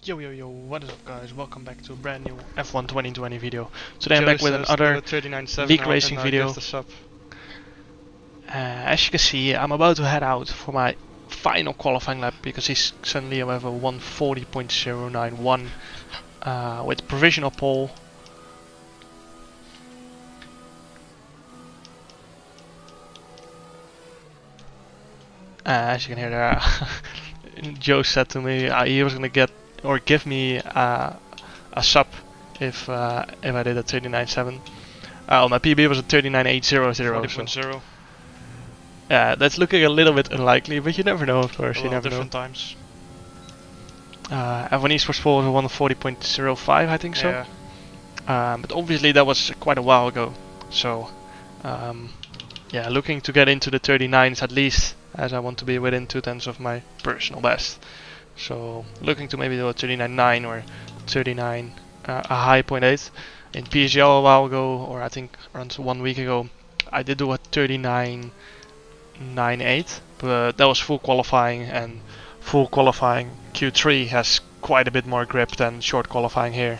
Yo, what is up guys? Welcome back to a brand new F1 2020 video. Today I'm back with another league racing video. As you can see, I'm about to head out for my final qualifying lap because he's suddenly have a 140.091 with provisional pole. As you can hear there, Joe said to me he was gonna get or give me a sub if I did a 39.7. My PB was a 39.800. 40.0. That's looking a little bit unlikely, but you never know, of course. You never know. Different times. F1 Esports Poll was a 140.05, I think so. Yeah. But obviously that was quite a while ago. So, yeah, looking to get into the 39s at least, as I want to be within 2/10 of my personal best. So, looking to maybe do a 39.9 or 39, a high 0.8. In PSGL a while ago, or I think around 1 week ago, I did do a 39.98, but that was full qualifying, and full qualifying Q3 has quite a bit more grip than short qualifying here.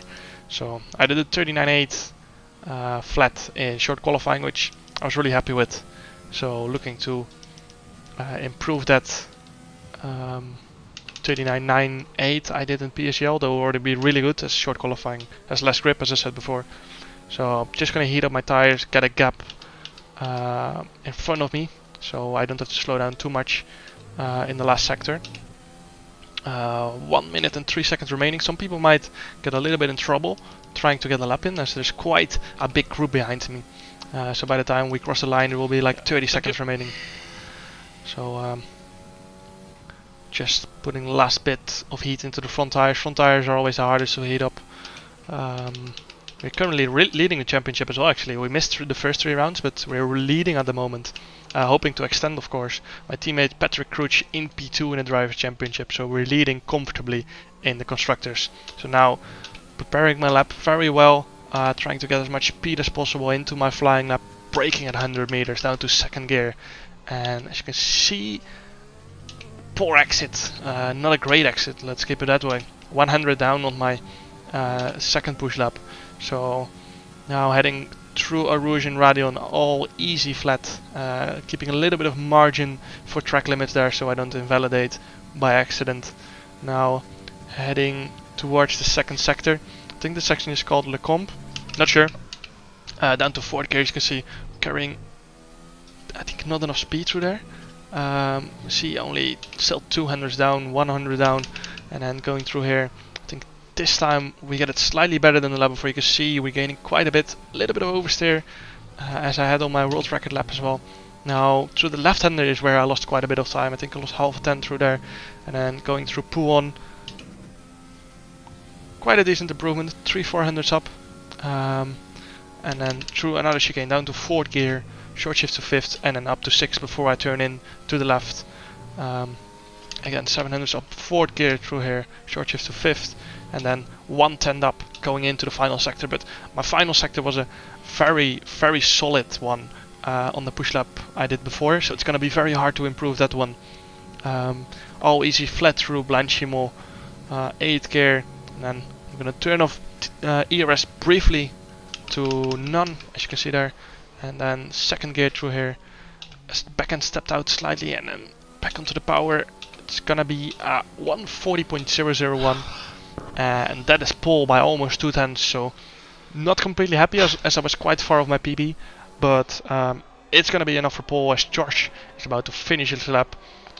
So I did a 39.8 flat in short qualifying, which I was really happy with. So looking to improve that 39.98 I did in PSGL, though already be really good as short qualifying has less grip, as I said before. So I'm just gonna heat up my tires, get a gap in front of me, so I don't have to slow down too much in the last sector. 1 minute and 3 seconds remaining. Some people might get a little bit in trouble trying to get a lap in, as there's quite a big group behind me. So by the time we cross the line, there will be like 30 seconds remaining. So just putting the last bit of heat into the front tires. Front tires are always the hardest to heat up. We're currently leading the championship as well, actually. We missed the first 3 rounds, but we're leading at the moment. Hoping to extend, of course. My teammate Patrick Crouch in P2 in the Drivers' Championship, so we're leading comfortably in the Constructors. So now, preparing my lap very well, trying to get as much speed as possible into my flying lap, braking at 100 meters down to second gear. And as you can see, poor exit. Not a great exit, let's keep it that way. 100 down on my second push lap. So now heading through a Rouge and Radion, all easy flat, keeping a little bit of margin for track limits there so I don't invalidate by accident. Now heading towards the second sector. I think the section is called Le Combe, not sure. Down to fourth gear, as you can see, carrying I think not enough speed through there. See only still 200s down, 100 down, and then going through here. I think this time we get it slightly better than the lap before. You can see we're gaining quite a little bit of oversteer, as I had on my world record lap as well. Now through the left-hander is where I lost quite a bit of time. I think I lost half a 10 through there, and then going through Pouon, quite a decent improvement, 300-400s up, and then through another chicane down to fourth gear, short shift to fifth, and then up to 6 before I turn in to the left. Again 700s up fourth gear through here, short shift to fifth, and then 110 up going into the final sector. But my final sector was a very solid one on the push lap I did before, so it's gonna be very hard to improve that one. All easy flat through Blanchimont, 8th gear, and then I'm gonna turn off ERS briefly to none, as you can see there, and then second gear through here, back end stepped out slightly, and then back onto the power. It's gonna be 140.001, and that is pole by almost 2/10, so not completely happy as I was quite far off my PB, but it's gonna be enough for pole as Josh is about to finish his lap.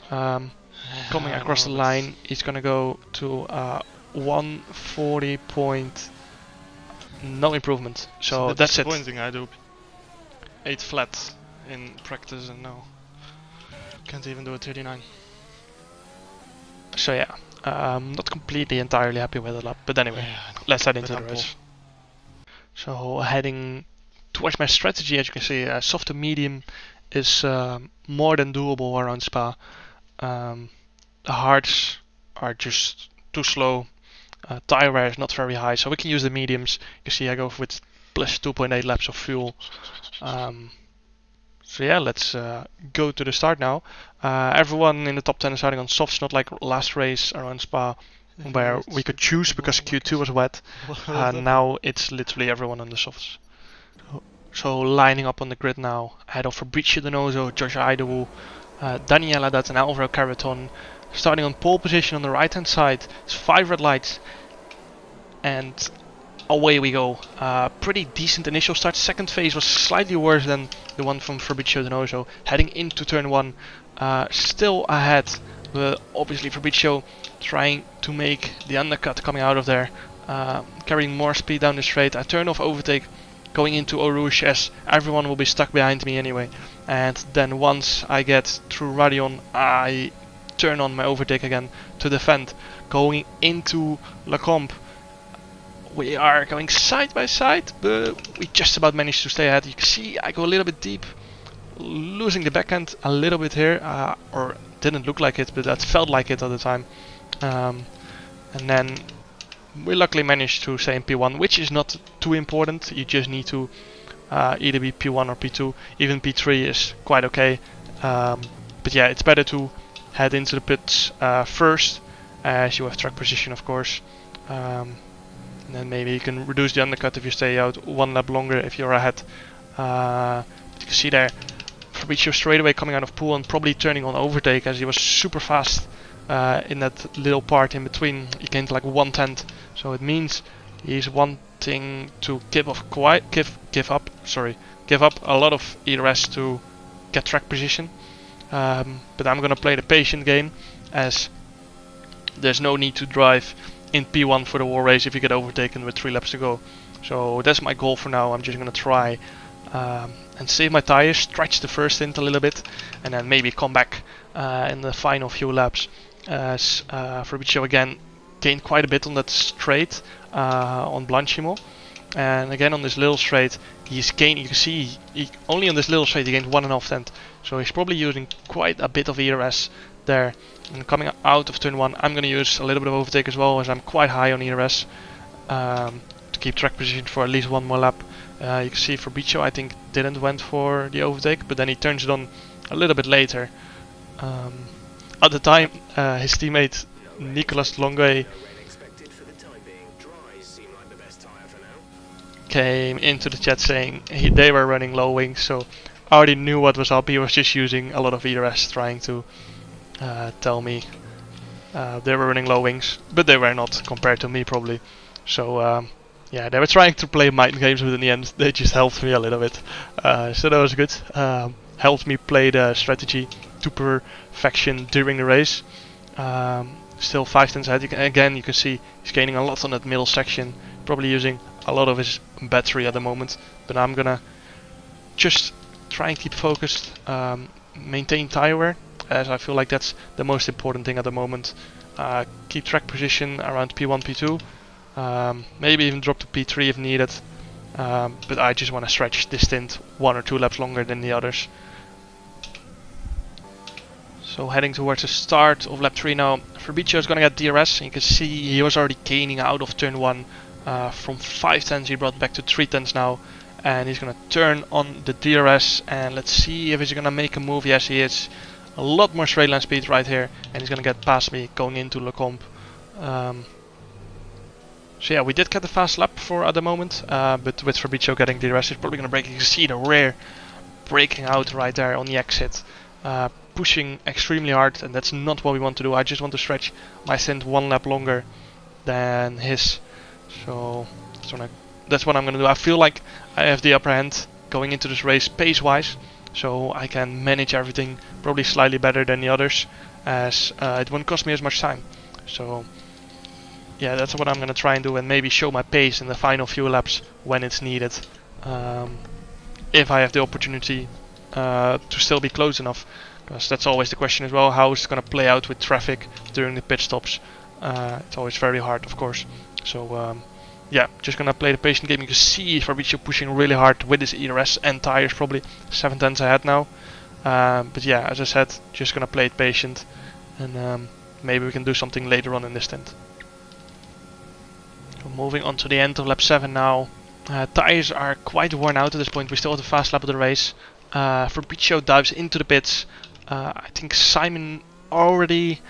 Coming across the line, he's gonna go to 140. No improvement, so that's it. Disappointing. I do 8 flat in practice and now can't even do a 39. So yeah, not completely entirely happy with the lap, but anyway, let's head into the race. So heading towards my strategy, as you can see, soft to medium is more than doable around Spa. The hards are just too slow, tire wear is not very high, so we can use the mediums. You can see I go with plus 2.8 laps of fuel. So yeah, let's go to the start now. Everyone in the top 10 is starting on softs, not like last race around Spa. where we could choose because Q2 was wet. Now it's literally everyone on the softs. So lining up on the grid now, ahead of Fabrizio Donoso, Josh Idowu, Daniela Dutt and Alvaro Caraton. Starting on pole position on the right hand side, it's 5 red lights, and away we go. Pretty decent initial start. Second phase was slightly worse than the one from Fabrizio Donoso. Heading into turn 1, still ahead, but obviously Fabrizio trying to make the undercut coming out of there, carrying more speed down the straight. I turn off overtake going into Eau Rouge as everyone will be stuck behind me anyway. And then once I get through Radion, I turn on my overtake again to defend. Going into La Combe, we are going side by side, but we just about managed to stay ahead. You can see I go a little bit deep, losing the backhand a little bit here, or didn't look like it, but that felt like it at the time. And then we luckily managed to stay in P1, which is not too important. You just need to either be P1 or P2. Even P3 is quite okay. But yeah, it's better to head into the pits first, as you have track position, of course. And then maybe you can reduce the undercut if you stay out 1 lap longer if you're ahead. But you can see there, Fabrizio straight away coming out of pool and probably turning on overtake as he was super fast in that little part in between. He gained like 1/10, so it means he's wanting to give up a lot of ERS to get track position. But I'm gonna play the patient game, as there's no need to drive in P1 for the wall race if you get overtaken with 3 laps to go. So that's my goal for now. I'm just gonna try and save my tires, stretch the first stint a little bit, and then maybe come back in the final few laps. As Fabrizio again gained quite a bit on that straight on Blanchimo, and again on this little straight he's gained. You can see he only on this little straight he gained 1.5 so he's probably using quite a bit of ERS there. And coming out of turn 1, I'm going to use a little bit of overtake as well, as I'm quite high on ERS to keep track position for at least 1 more lap. You can see Fabrizio I think didn't went for the overtake, but then he turns it on a little bit later. At the time, his teammate Nicolas Longuet came into the chat saying they were running low wings, so I already knew what was up. He was just using a lot of ERS trying to tell me they were running low wings, but they were not compared to me probably. So yeah, they were trying to play mind games, but in the end they just helped me a little bit. So that was good. Helped me play the strategy to perfection during the race. Still 5 tenths ahead. Again, you can see he's gaining a lot on that middle section, probably using a lot of his battery at the moment. But I'm gonna just try and keep focused, maintain tire wear, as I feel like that's the most important thing at the moment. Keep track position around P1, P2, maybe even drop to P3 if needed. But I just want to stretch this stint 1 or 2 laps longer than the others. So heading towards the start of lap 3 now. Fabrizio is going to get DRS, and you can see he was already gaining out of turn 1. From 5 tenths he brought back to 3 tenths now, and he's going to turn on the DRS, and let's see if he's going to make a move. Yes, he is. A lot more straight line speed right here, and he's going to get past me going into La Combe. So yeah, we did get a fast lap for at the moment, but with Fabrizio getting DRS, he's probably going to break. You can see the rear breaking out right there on the exit. Pushing extremely hard, and that's not what we want to do. I just want to stretch my stint 1 lap longer than his. So that's what I'm going to do. I feel like I have the upper hand going into this race pace wise, so I can manage everything probably slightly better than the others, as it won't cost me as much time. So yeah, that's what I'm going to try and do, and maybe show my pace in the final few laps when it's needed, if I have the opportunity to still be close enough. Because that's always the question as well, how is it going to play out with traffic during the pit stops. It's always very hard, of course. So yeah, just going to play the patient game. You can see Fabrizio pushing really hard with his ERS and tires, probably 7 tenths ahead now. But yeah, as I said, just going to play it patient, and maybe we can do something later on in this stint. So moving on to the end of lap 7 now. Tires are quite worn out at this point. We still have the fast lap of the race. Fabrizio dives into the pits. I think Simon already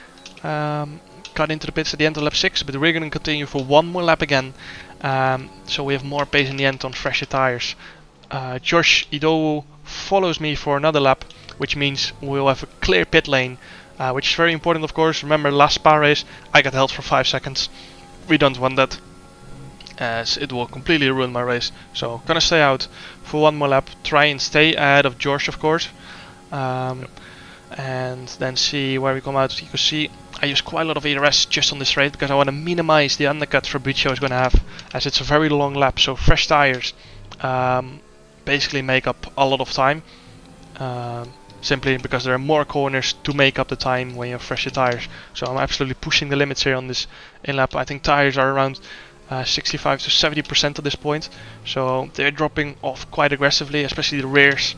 cut into the pits at the end of lap 6, but we're going to continue for one more lap again, so we have more pace in the end on fresher tires. Josh Idowu follows me for another lap, which means we'll have a clear pit lane, which is very important, of course. Remember, last Spa race I got held for 5 seconds. We don't want that, as it will completely ruin my race. So gonna stay out for one more lap, try and stay ahead of Josh, of course, and then see where we come out. You can see I use quite a lot of ERS just on this straight because I want to minimize the undercut Fabrizio is going to have, as it's a very long lap. So fresh tires basically make up a lot of time, simply because there are more corners to make up the time when you have fresher tires. So I'm absolutely pushing the limits here on this in lap. I think tires are around 65 to 70% at this point, so they're dropping off quite aggressively. Especially the rears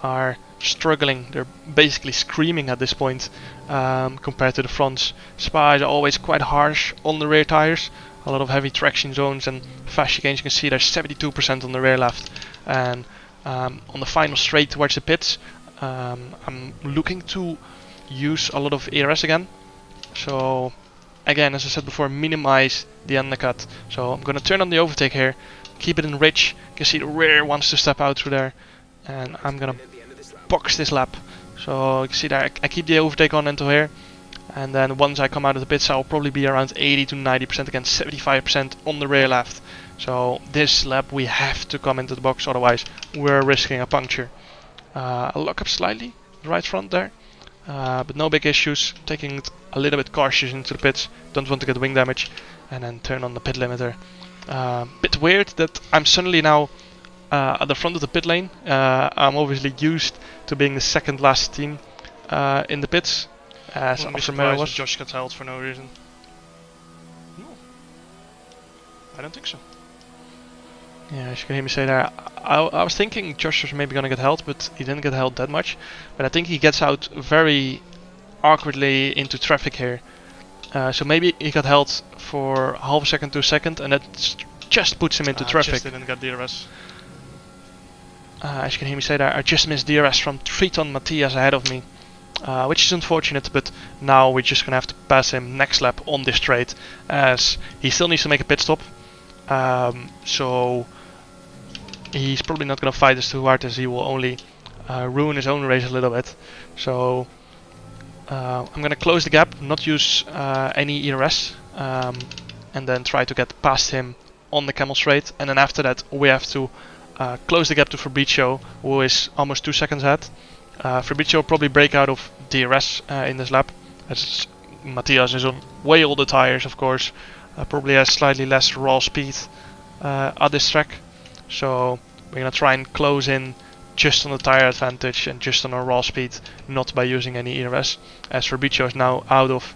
are struggling. They're basically screaming at this point compared to the fronts. Spa is always quite harsh on the rear tires. A lot of heavy traction zones and fast chicanes. You can see there's 72% on the rear left, and on the final straight towards the pits, I'm looking to use a lot of ERS again. So again, as I said before, minimize the undercut. So I'm gonna turn on the overtake here, keep it in rich. You can see the rear wants to step out through there, and I'm gonna box this lap. So you can see there I keep the overtake on into here, and then once I come out of the pits I'll probably be around 80 to 90% again, 75% on the rear left. So this lap we have to come into the box, otherwise we're risking a puncture. I'll lock up slightly the right front there, but no big issues. Taking it a little bit cautious into the pits, don't want to get wing damage, and then turn on the pit limiter. Bit weird that I'm suddenly now at the front of the pit lane. I'm obviously used to being the second last team in the pits, as Alfa Romeo was. Josh got held for no reason. No, I don't think so. Yeah, as you can hear me say there, I was thinking Josh was maybe gonna get held, but he didn't get held that much. But I think he gets out very awkwardly into traffic here. So maybe he got held for half a second to a second, and that just puts him into traffic. Just didn't get DRS. As you can hear me say there, I just missed DRS from Triton Matthias ahead of me, which is unfortunate, but now we're just gonna have to pass him next lap on this straight, as he still needs to make a pit stop. So he's probably not gonna fight us too hard, as he will only ruin his own race a little bit. So I'm gonna close the gap, not use any ERS, and then try to get past him on the camel straight, and then after that we have to close the gap to Fabrizio, who is almost 2 seconds ahead. Fabrizio will probably break out of DRS in this lap, as Matthias is on way older tires, of course. Probably has slightly less raw speed at this track, so we're gonna try and close in just on the tire advantage and just on our raw speed, not by using any ERS, as Fabrizio is now out of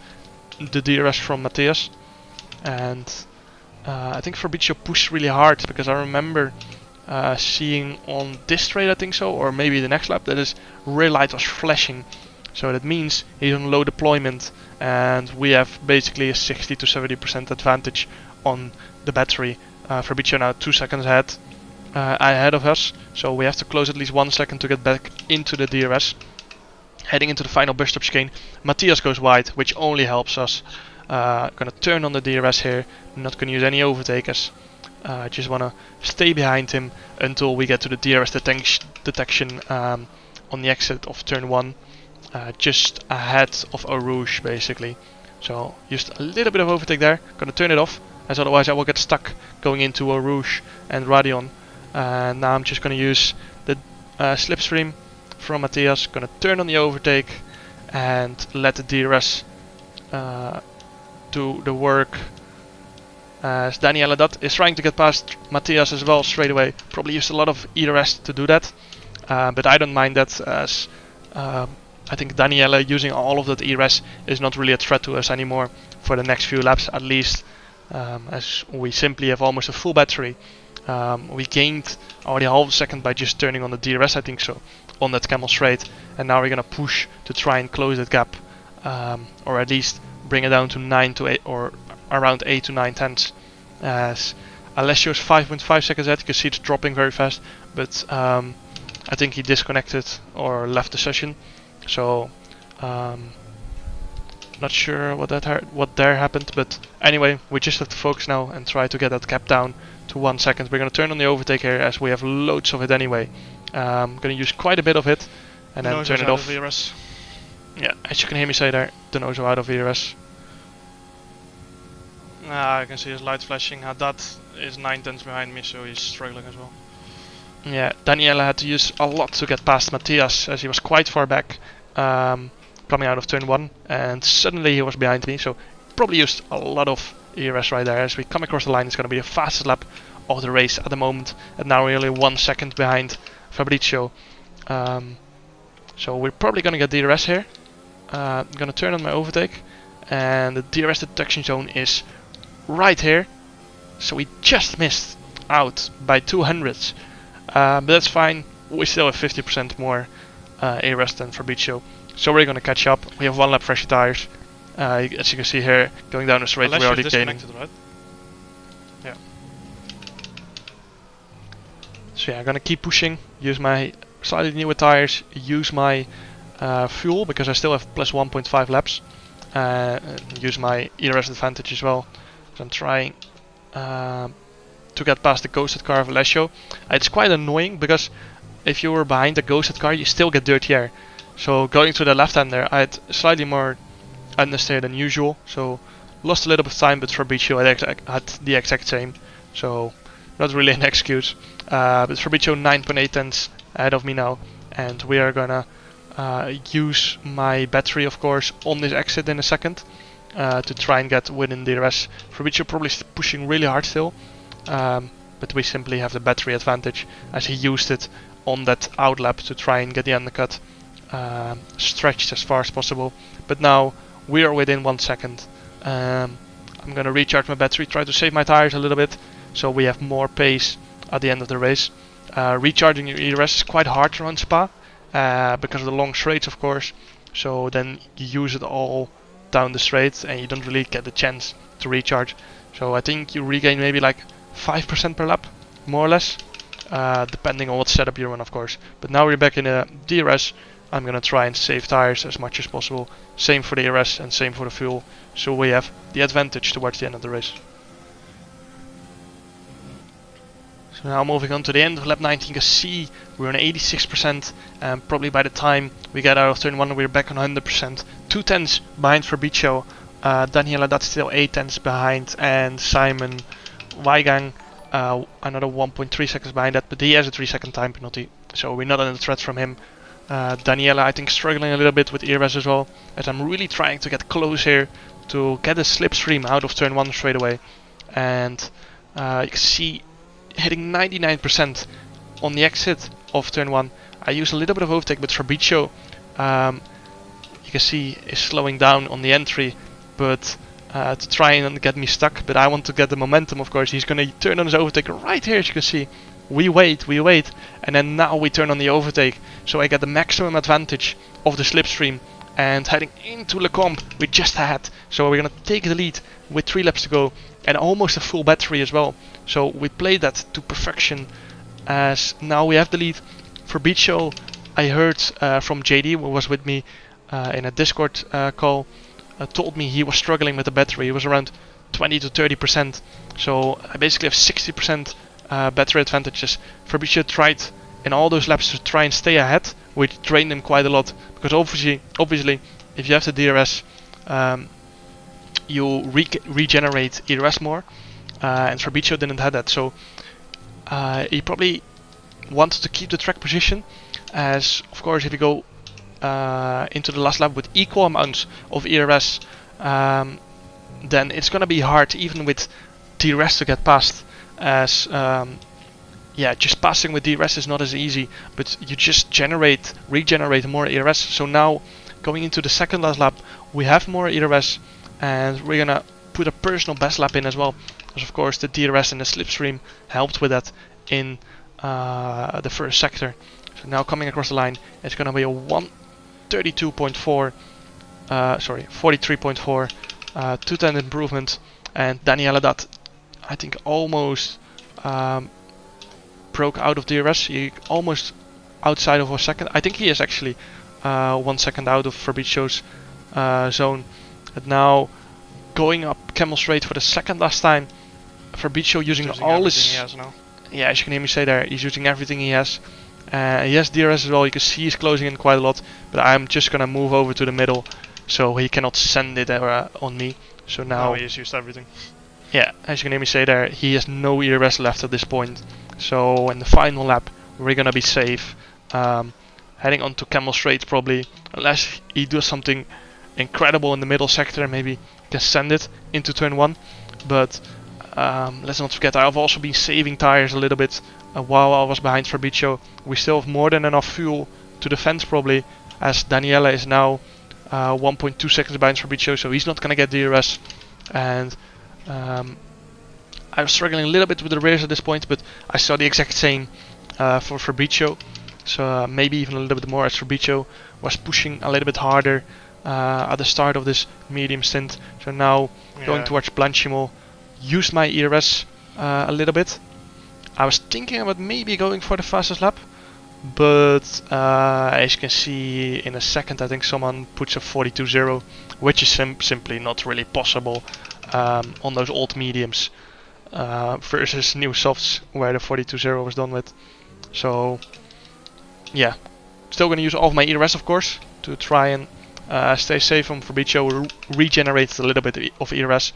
the DRS from Matthias. And I think Fabrizio pushed really hard, because I remember seeing on this straight, I think so, or maybe the next lap, that his rear light was flashing. So that means he's on low deployment, and we have basically a 60 to 70% advantage on the battery. Fabrizio now 2 seconds ahead of us, so we have to close at least 1 second to get back into the DRS. Heading into the final burst stop chicane, Matthias goes wide, which only helps us. Gonna turn on the DRS here, not gonna use any overtakers. Just wanna stay behind him until we get to the DRS detection on the exit of turn 1. Just ahead of Eau Rouge, basically. So just a little bit of overtake there. Gonna turn it off, as otherwise I will get stuck going into Eau Rouge and Radion. Now I'm just gonna use the slipstream from Matthias. Gonna turn on the overtake and let the DRS do the work. As Daniela Dutt is trying to get past Matthias as well straight away. Probably used a lot of ERS to do that, but I don't mind that, as I think Daniela using all of that ERS is not really a threat to us anymore for the next few laps, at least, as we simply have almost a full battery. We gained already half a second by just turning on the DRS, I think so, on that camel straight, and now we're gonna push to try and close that gap, or at least bring it down to 9 to 8, or around 8 to 9 tenths. As Alessio is 5.5 seconds ahead. You can see it's dropping very fast, but I think he disconnected or left the session. So Not sure what there happened, but anyway, we just have to focus now and try to get that gap down to 1 second. We're gonna turn on the overtake here as we have loads of it anyway. Gonna use quite a bit of it and then turn it off. Yeah, as you can hear me say there, the nose out of ERS. I can see his light flashing. That is 9 tenths behind me, so he's struggling as well. Yeah, Daniela had to use a lot to get past Matthias as he was quite far back coming out of turn 1, and suddenly he was behind me, so probably used a lot of ERS right there. As we come across the line, it's going to be the fastest lap of the race at the moment, and now we're only 1 second behind Fabrizio. So we're probably going to get DRS here. I'm going to turn on my overtake, and the DRS detection zone is right here, so we just missed out by 200s, but that's fine. We still have 50% more ARS than Fabrizio, so we're gonna catch up. We have 1 lap fresher tires. As you can see here, going down the straight, we're already gaining. Right? Yeah. So yeah, I'm gonna keep pushing, use my slightly newer tires, use my fuel because I still have plus 1.5 laps, use my ERS advantage as well. So I'm trying to get past the ghosted car of Alessio. It's quite annoying because if you were behind the ghosted car, you still get dirty air. So going to the left hand there, I had slightly more understeer than usual, so lost a little bit of time, but Fabrizio had the exact same, so not really an excuse. But Fabrizio 9.8 tenths ahead of me now, and we are gonna use my battery, of course, on this exit in a second to try and get within DRS. Fabrizio probably pushing really hard still, but we simply have the battery advantage as he used it on that outlap to try and get the undercut stretched as far as possible. But now we are within 1 second. I'm gonna recharge my battery, try to save my tires a little bit, so we have more pace at the end of the race. Recharging your ERS is quite hard to run Spa because of the long straights, of course. So then you use it all down the straight and you don't really get the chance to recharge. So I think you regain maybe like 5% per lap, more or less, depending on what setup you run, of course. But now we're back in a DRS. I'm gonna try and save tires as much as possible. Same for the ERS and same for the fuel, so we have the advantage towards the end of the race. So now moving on to the end of lap 19, you can see we're on 86%, and probably by the time we get out of turn 1 we're back on 100%. 2 tenths behind Fabrizio, Daniela that's still 8 tenths behind, and Simon Weigang another 1.3 seconds behind that, but he has a 3-second time penalty, so we're not under threat from him. Daniela I think struggling a little bit with ERS as well, as I'm really trying to get close here to get a slipstream out of turn 1 straight away, and you can see hitting 99% on the exit of turn 1. I use a little bit of overtake, but Fabrizio you can see is slowing down on the entry, but to try and get me stuck, but I want to get the momentum, of course. He's gonna turn on his overtake right here, as you can see. We wait, and then now we turn on the overtake, so I get the maximum advantage of the slipstream, and heading into Le Combe we just had, so we're gonna take the lead with 3 laps to go, and almost a full battery as well, so we played that to perfection, as now we have the lead. Fabrizio, I heard from JD, who was with me in a Discord call, told me he was struggling with the battery. He was around 20 to 30%, so I basically have 60% battery advantages. Fabrizio tried in all those laps to try and stay ahead, which drained him quite a lot, because obviously if you have the DRS you regenerate ERS more, and Fabrizio didn't have that, so he probably wanted to keep the track position, as of course if you go into the last lap with equal amounts of ERS, then it's gonna be hard even with DRS to get past, as yeah, just passing with DRS is not as easy, but you just regenerate more ERS. So now going into the second last lap we have more ERS, and we're gonna put a personal best lap in as well, because of course the DRS and the slipstream helped with that in the first sector. So now coming across the line, it's gonna be a 132.4 43.4 210 improvement, and Daniela that I think almost broke out of DRS. He almost outside of a second. I think he is actually 1 second out of Fabrizio's zone. But now going up camel straight for the second last time. Fabricio using all his... he has now. Yeah, as you can hear me say there, he's using everything he has. He has DRS as well, you can see he's closing in quite a lot. But I'm just gonna move over to the middle so he cannot send it on me. So now he has used everything. Yeah, as you can hear me say there, he has no ERS left at this point. So in the final lap, we're gonna be safe. Heading on to camel straight probably, unless he does something incredible in the middle sector, maybe he can send it into turn 1. But let's not forget, I've also been saving tires a little bit while I was behind Fabricio. We still have more than enough fuel to defend probably, as Daniela is now 1.2 seconds behind Fabricio, so he's not gonna get DRS. And I was struggling a little bit with the rears at this point, but I saw the exact same for Fabricio. So maybe even a little bit more, as Fabricio was pushing a little bit harder at the start of this medium stint. So now going towards Blanchimol, used my ERS a little bit. I was thinking about maybe going for the fastest lap, but as you can see in a second, I think someone puts a 42.0, which is simply not really possible on those old mediums versus new softs where the 42.0 was done with. So yeah, still gonna use all of my ERS of course to try and stay safe from Fabricio, regenerate a little bit of ERS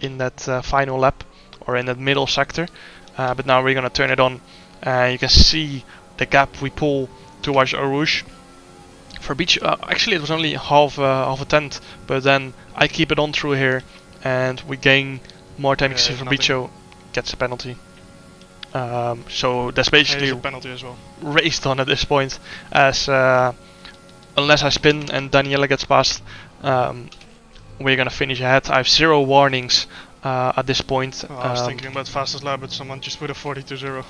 in that final lap or in that middle sector. But now we're gonna turn it on. You can see the gap we pull towards Arouge. Fabricio, actually it was only half a tenth, but then I keep it on through here and we gain more time. You can see Fabricio gets a penalty. So that's basically a penalty as well. Raced on at this point, as unless I spin and Daniela gets past, we're gonna finish ahead. I have 0 warnings at this point. I was thinking about fastest lap, but someone just put a 42.0.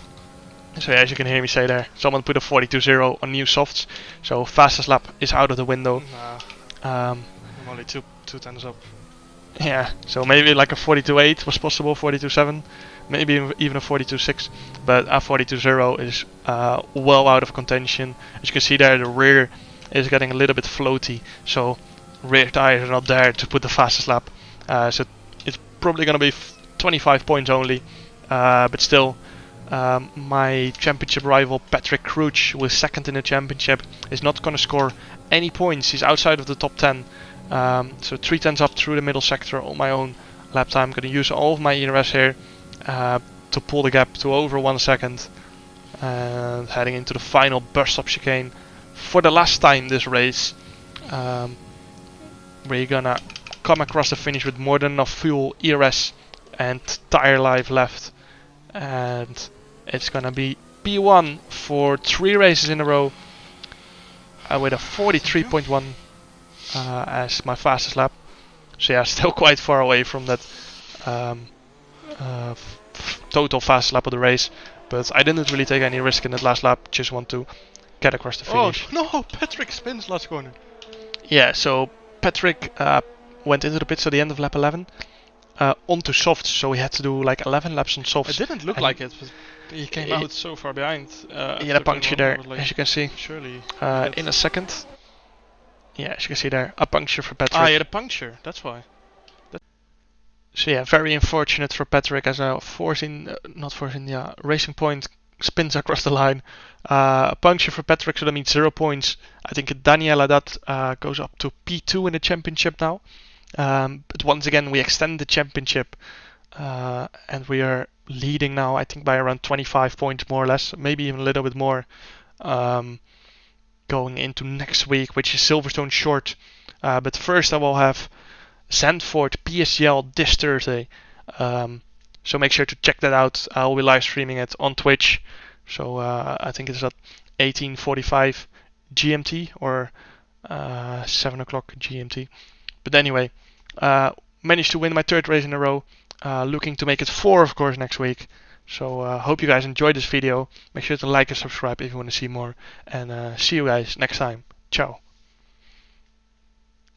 So yeah, as you can hear me say there, someone put a 42.0 on new softs, so fastest lap is out of the window. Nah, I'm only two tenths up. Yeah, so maybe like a 42.8 was possible, 42.7, maybe even a 42.6, but a 42.0 is well out of contention. As you can see there, the rear is getting a little bit floaty, so rear tires are not there to put the fastest lap. So it's probably going to be 25 points only, but still, my championship rival Patrick Crouch, who is second in the championship, is not going to score any points. He's outside of the top 10. So 3 tenths up through the middle sector on my own lap time. I'm going to use all of my ERS here to pull the gap to over 1 second. And heading into the final burst stop chicane for the last time this race. We're gonna come across the finish with more than enough fuel, ERS and tire life left. And it's gonna be P1 for 3 races in a row with a 43.1 as my fastest lap. So yeah, still quite far away from that total fast lap of the race. But I didn't really take any risk in that last lap, just want to get across the finish. Oh no, Patrick spins last corner. Yeah, so Patrick went into the pits at the end of lap 11 onto softs, so he had to do like 11 laps on softs. It didn't look like it, but he came out so far behind. He had a puncture there, like, as you can see. Surely. In a second. Yeah, as you can see there, a puncture for Patrick. Ah, he had a puncture, that's why. So yeah, very unfortunate for Patrick, as a Racing Point spins across the line. A puncture for Patrick, so that means 0 points. I think Daniela that goes up to P2 in the championship now. But once again, we extend the championship, and we are leading now, I think by around 25 points more or less, maybe even a little bit more, going into next week, which is Silverstone short. But first I will have Zandvoort PSGL this Thursday, so make sure to check that out. I will be live streaming it on Twitch, so I think it's at 18:45 GMT or 7 o'clock GMT. But anyway, managed to win my 3rd race in a row, looking to make it 4 of course next week. So hope you guys enjoyed this video. Make sure to like and subscribe if you want to see more, and see you guys next time. Ciao.